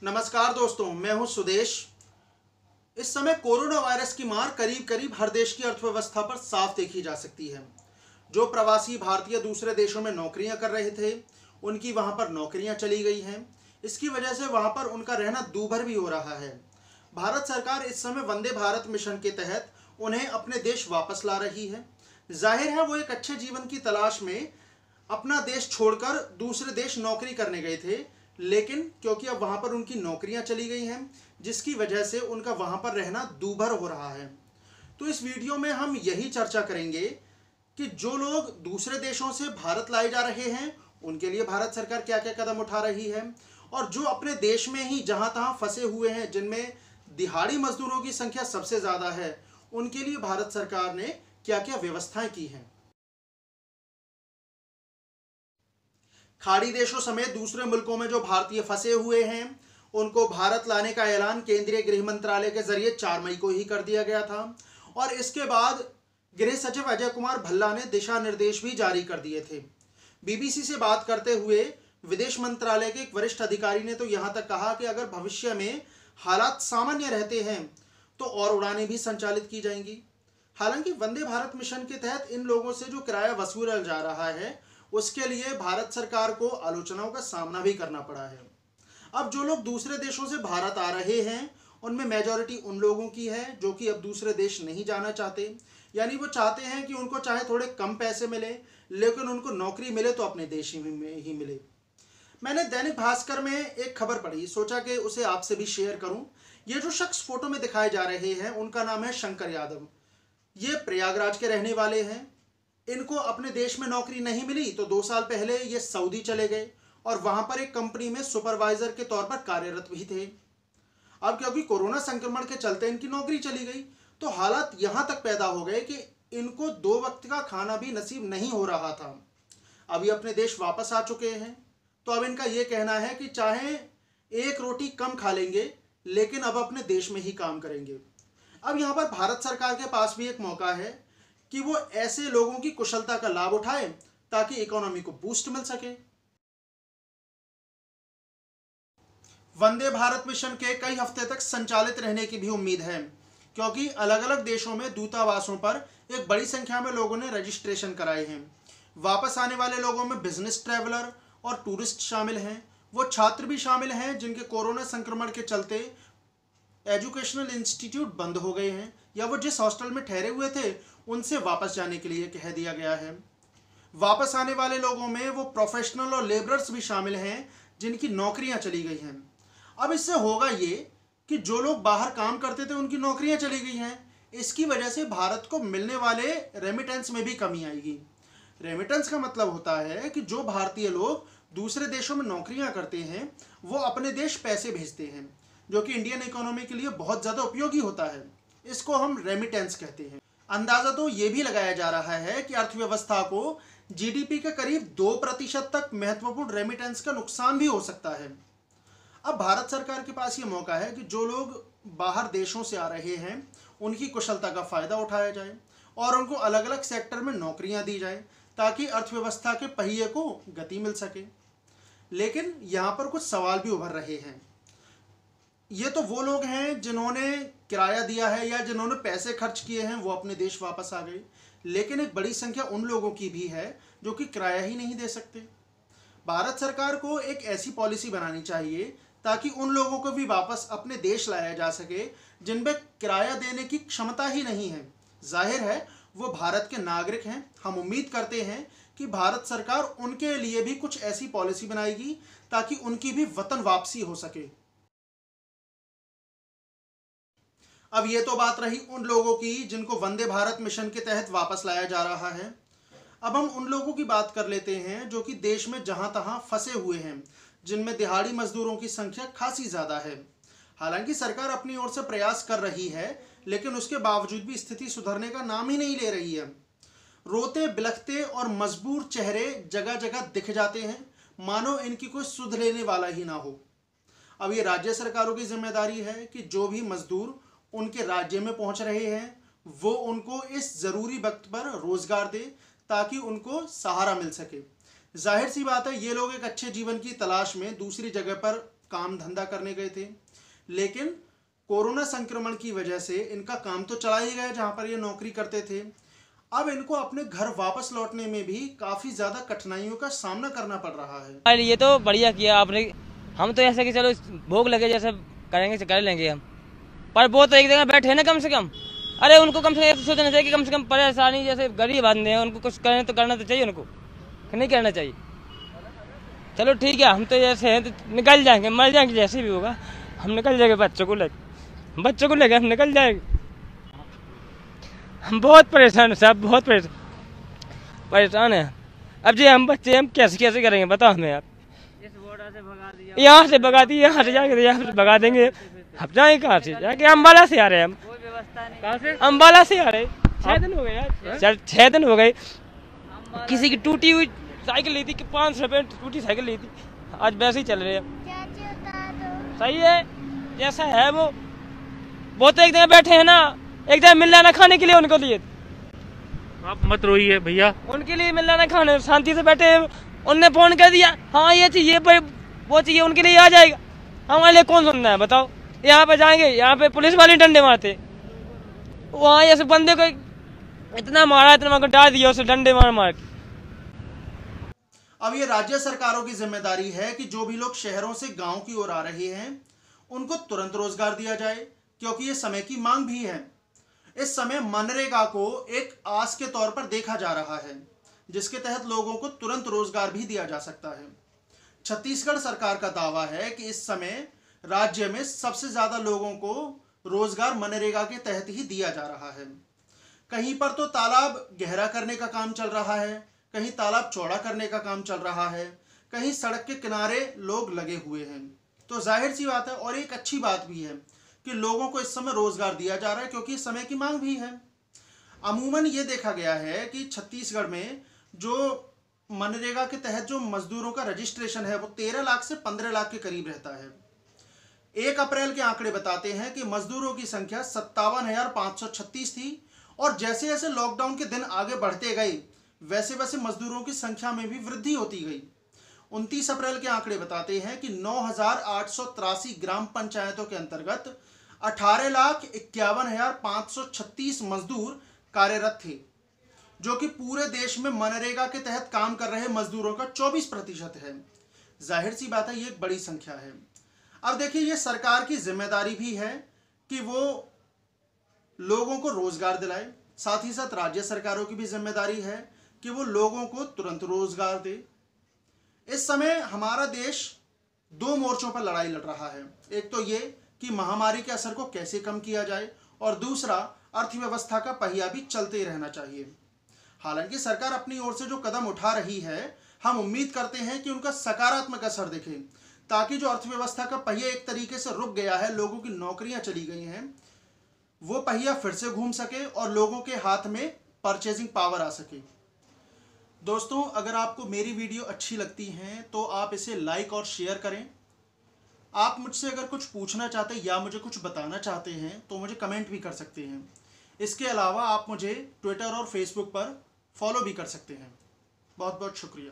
नमस्कार दोस्तों, मैं हूं सुदेश। इस समय कोरोना वायरस की मार करीब करीब हर देश की अर्थव्यवस्था पर साफ देखी जा सकती है। जो प्रवासी भारतीय दूसरे देशों में नौकरियां कर रहे थे, उनकी वहां पर नौकरियां चली गई हैं। इसकी वजह से वहां पर उनका रहना दूभर भी हो रहा है। भारत सरकार इस समय वंदे भारत मिशन के तहत उन्हें अपने देश वापस ला रही है। जाहिर है वो एक अच्छे जीवन की तलाश में अपना देश छोड़कर दूसरे देश नौकरी करने गए थे, लेकिन क्योंकि अब वहां पर उनकी नौकरियां चली गई हैं, जिसकी वजह से उनका वहां पर रहना दूभर हो रहा है। तो इस वीडियो में हम यही चर्चा करेंगे कि जो लोग दूसरे देशों से भारत लाए जा रहे हैं, उनके लिए भारत सरकार क्या क्या कदम उठा रही है, और जो अपने देश में ही जहां तहां फंसे हुए हैं, जिनमें दिहाड़ी मजदूरों की संख्या सबसे ज़्यादा है, उनके लिए भारत सरकार ने क्या क्या व्यवस्थाएं की हैं। खाड़ी देशों समेत दूसरे मुल्कों में जो भारतीय फंसे हुए हैं, उनको भारत लाने का ऐलान केंद्रीय गृह मंत्रालय के जरिए 4 मई को ही कर दिया गया था, और इसके बाद गृह सचिव अजय कुमार भल्ला ने दिशा निर्देश भी जारी कर दिए थे। बीबीसी से बात करते हुए विदेश मंत्रालय के एक वरिष्ठ अधिकारी ने तो यहाँ तक कहा कि अगर भविष्य में हालात सामान्य रहते हैं तो और उड़ानें भी संचालित की जाएंगी। हालांकि वंदे भारत मिशन के तहत इन लोगों से जो किराया वसूला जा रहा है, उसके लिए भारत सरकार को आलोचनाओं का सामना भी करना पड़ा है। अब जो लोग दूसरे देशों से भारत आ रहे हैं, उनमें मेजॉरिटी उन लोगों की है जो कि अब दूसरे देश नहीं जाना चाहते, यानी वो चाहते हैं कि उनको चाहे थोड़े कम पैसे मिले, लेकिन उनको नौकरी मिले तो अपने देश में ही मिले। मैंने दैनिक भास्कर में एक खबर पढ़ी, सोचा कि उसे आपसे भी शेयर करूं। ये जो शख्स फोटो में दिखाए जा रहे हैं, उनका नाम है शंकर यादव। ये प्रयागराज के रहने वाले हैं। इनको अपने देश में नौकरी नहीं मिली तो 2 साल पहले ये सऊदी चले गए और वहां पर एक कंपनी में सुपरवाइजर के तौर पर कार्यरत भी थे। अब क्योंकि कोरोना संक्रमण के चलते इनकी नौकरी चली गई, तो हालात यहां तक पैदा हो गए कि इनको 2 वक्त का खाना भी नसीब नहीं हो रहा था। अब ये अपने देश वापस आ चुके हैं, तो अब इनका ये कहना है कि चाहे एक रोटी कम खा लेंगे, लेकिन अब अपने देश में ही काम करेंगे। अब यहाँ पर भारत सरकार के पास भी एक मौका है कि वो ऐसे लोगों की कुशलता का लाभ उठाए ताकि इकोनॉमी को बूस्ट मिल सके। वंदे भारत मिशन के कई हफ्ते तक संचालित रहने की भी उम्मीद है, क्योंकि अलग अलग देशों में दूतावासों पर एक बड़ी संख्या में लोगों ने रजिस्ट्रेशन कराए हैं। वापस आने वाले लोगों में बिजनेस ट्रैवलर और टूरिस्ट शामिल हैं। वो छात्र भी शामिल हैं जिनके कोरोना संक्रमण के चलते एजुकेशनल इंस्टीट्यूट बंद हो गए हैं, या वो जिस हॉस्टल में ठहरे हुए थे उनसे वापस जाने के लिए कह दिया गया है। वापस आने वाले लोगों में वो प्रोफेशनल और लेबरर्स भी शामिल हैं जिनकी नौकरियां चली गई हैं। अब इससे होगा ये कि जो लोग बाहर काम करते थे उनकी नौकरियां चली गई हैं। इसकी वजह से भारत को मिलने वाले रेमिटेंस में भी कमी आएगी। रेमिटेंस का मतलब होता है कि जो भारतीय लोग दूसरे देशों में नौकरियां करते हैं, वो अपने देश पैसे भेजते हैं, जो कि इंडियन इकोनॉमी के लिए बहुत ज़्यादा उपयोगी होता है। इसको हम रेमिटेंस कहते हैं। अंदाज़ा तो ये भी लगाया जा रहा है कि अर्थव्यवस्था को जीडीपी के करीब 2% तक महत्वपूर्ण रेमिटेंस का नुकसान भी हो सकता है। अब भारत सरकार के पास ये मौका है कि जो लोग बाहर देशों से आ रहे हैं, उनकी कुशलता का फ़ायदा उठाया जाए और उनको अलग अलग सेक्टर में नौकरियां दी जाए, ताकि अर्थव्यवस्था के पहिए को गति मिल सके। लेकिन यहाँ पर कुछ सवाल भी उभर रहे हैं। ये तो वो लोग हैं जिन्होंने किराया दिया है या जिन्होंने पैसे खर्च किए हैं, वो अपने देश वापस आ गए, लेकिन एक बड़ी संख्या उन लोगों की भी है जो कि किराया ही नहीं दे सकते। भारत सरकार को एक ऐसी पॉलिसी बनानी चाहिए ताकि उन लोगों को भी वापस अपने देश लाया जा सके जिनमें किराया देने की क्षमता ही नहीं है। जाहिर है वो भारत के नागरिक हैं। हम उम्मीद करते हैं कि भारत सरकार उनके लिए भी कुछ ऐसी पॉलिसी बनाएगी ताकि उनकी भी वतन वापसी हो सके। अब ये तो बात रही उन लोगों की जिनको वंदे भारत मिशन के तहत वापस लाया जा रहा है। अब हम उन लोगों की बात कर लेते हैं जो कि देश में जहां तहां फंसे हुए हैं, जिनमें दिहाड़ी मजदूरों की संख्या खासी ज़्यादा है। हालांकि सरकार अपनी ओर से प्रयास कर रही है, लेकिन उसके बावजूद भी स्थिति सुधरने का नाम ही नहीं ले रही है। रोते बिलखते और मजबूर चेहरे जगह जगह दिख जाते हैं, मानो इनकी कोई सुध लेने वाला ही ना हो। अब ये राज्य सरकारों की जिम्मेदारी है कि जो भी मजदूर उनके राज्य में पहुंच रहे हैं, वो उनको इस ज़रूरी वक्त पर रोज़गार दे ताकि उनको सहारा मिल सके। जाहिर सी बात है, ये लोग एक अच्छे जीवन की तलाश में दूसरी जगह पर काम धंधा करने गए थे, लेकिन कोरोना संक्रमण की वजह से इनका काम तो चला ही गया जहाँ पर ये नौकरी करते थे। अब इनको अपने घर वापस लौटने में भी काफ़ी ज़्यादा कठिनाइयों का सामना करना पड़ रहा है। ये तो बढ़िया किया आपने। हम तो ऐसे कि चलो भोग लगे जैसे करेंगे कर लेंगे हम, पर वो तो एक जगह बैठे ना कम से कम। अरे उनको कम से कम सोचना चाहिए कि कम से कम परेशानी जैसे गरीब आदमी है उनको कुछ करें तो करना तो चाहिए, उनको नहीं करना चाहिए। चलो ठीक है, हम तो जैसे हैं तो निकल जाएंगे, मर जाएंगे जैसे भी होगा, हम निकल जाएंगे। बच्चों को लेके हम निकल जाएंगे। हम बहुत परेशान हैं साहब, बहुत परेशान हैं। अब जी हम बच्चे हम कैसे करेंगे बताओ हमें आप। यहाँ से भगा दिए, यहाँ से जाके यहाँ से भगा देंगे। अब जाए कहाँ से, जाके अम्बाला से आ रहे हैं हम। कहाँ से? अम्बाला से आ रहे। 6 दिन हो गए यार, 6 दिन हो गए। किसी की टूटी हुई साइकिल ली थी कि 500 रुपये टूटी साइकिल ली थी, आज वैसे ही चल रहे हैं। सही है जैसा है वो तो एक जगह बैठे हैं ना, एक जगह मिल ना खाने के लिए उनको लिए। आप मत रोइए भैया, उनके लिए मिल ना खाने, शांति से बैठे। उनने फोन कर दिया हाँ ये चाहिए वो चाहिए, उनके लिए आ जाएगा। हमारे लिए कौन सुनना है बताओ। यहाँ पे जाएंगे, यहाँ पे पुलिस वाले डंडे मारते, वहाँ ऐसे बंदे को इतना मारा, इतना डाल दिया उसे डंडे मार के। अब ये राज्य सरकारों की जिम्मेदारी है कि जो भी लोग शहरों से गांव की ओर आ रहे हैं उनको तुरंत रोजगार दिया जाए, क्योंकि ये समय की मांग भी है। इस समय मनरेगा को एक आस के तौर पर देखा जा रहा है, जिसके तहत लोगों को तुरंत रोजगार भी दिया जा सकता है। छत्तीसगढ़ सरकार का दावा है कि इस समय राज्य में सबसे ज्यादा लोगों को रोजगार मनरेगा के तहत ही दिया जा रहा है। कहीं पर तो तालाब गहरा करने का काम चल रहा है, कहीं तालाब चौड़ा करने का काम चल रहा है, कहीं सड़क के किनारे लोग लगे हुए हैं। तो जाहिर सी बात है और एक अच्छी बात भी है कि लोगों को इस समय रोजगार दिया जा रहा है, क्योंकि इस समय की मांग भी है। अमूमन ये देखा गया है कि छत्तीसगढ़ में जो मनरेगा के तहत जो मजदूरों का रजिस्ट्रेशन है वो 13 लाख से 15 लाख के करीब रहता है। 1 अप्रैल के आंकड़े बताते हैं कि मजदूरों की संख्या 57,536 थी, और जैसे जैसे लॉकडाउन के दिन आगे बढ़ते गए वैसे वैसे मजदूरोों की संख्या में भी वृद्धि होती गई। 29 अप्रैल के आंकड़े बताते हैं कि 9,883 ग्राम पंचायतों के अंतर्गत 18,51,536 मजदूर कार्यरत थे, जो कि पूरे देश में मनरेगा के तहत काम कर रहे मजदूरों का 24% है। जाहिर सी बात है ये एक बड़ी संख्या है। अब देखिए ये सरकार की जिम्मेदारी भी है कि वो लोगों को रोजगार दिलाए, साथ ही साथ राज्य सरकारों की भी जिम्मेदारी है कि वो लोगों को तुरंत रोजगार दे। इस समय हमारा देश 2 मोर्चों पर लड़ाई लड़ रहा है। एक तो ये कि महामारी के असर को कैसे कम किया जाए, और दूसरा अर्थव्यवस्था का पहिया भी चलते रहना चाहिए। हालांकि सरकार अपनी ओर से जो कदम उठा रही है, हम उम्मीद करते हैं कि उनका सकारात्मक असर दिखे, ताकि जो अर्थव्यवस्था का पहिया एक तरीके से रुक गया है, लोगों की नौकरियां चली गई हैं, वो पहिया फिर से घूम सके और लोगों के हाथ में परचेजिंग पावर आ सके। दोस्तों, अगर आपको मेरी वीडियो अच्छी लगती है तो आप इसे लाइक और शेयर करें। आप मुझसे अगर कुछ पूछना चाहते हैं या मुझे कुछ बताना चाहते हैं तो मुझे कमेंट भी कर सकते हैं। इसके अलावा आप मुझे ट्विटर और फेसबुक पर फॉलो भी कर सकते हैं। बहुत बहुत शुक्रिया।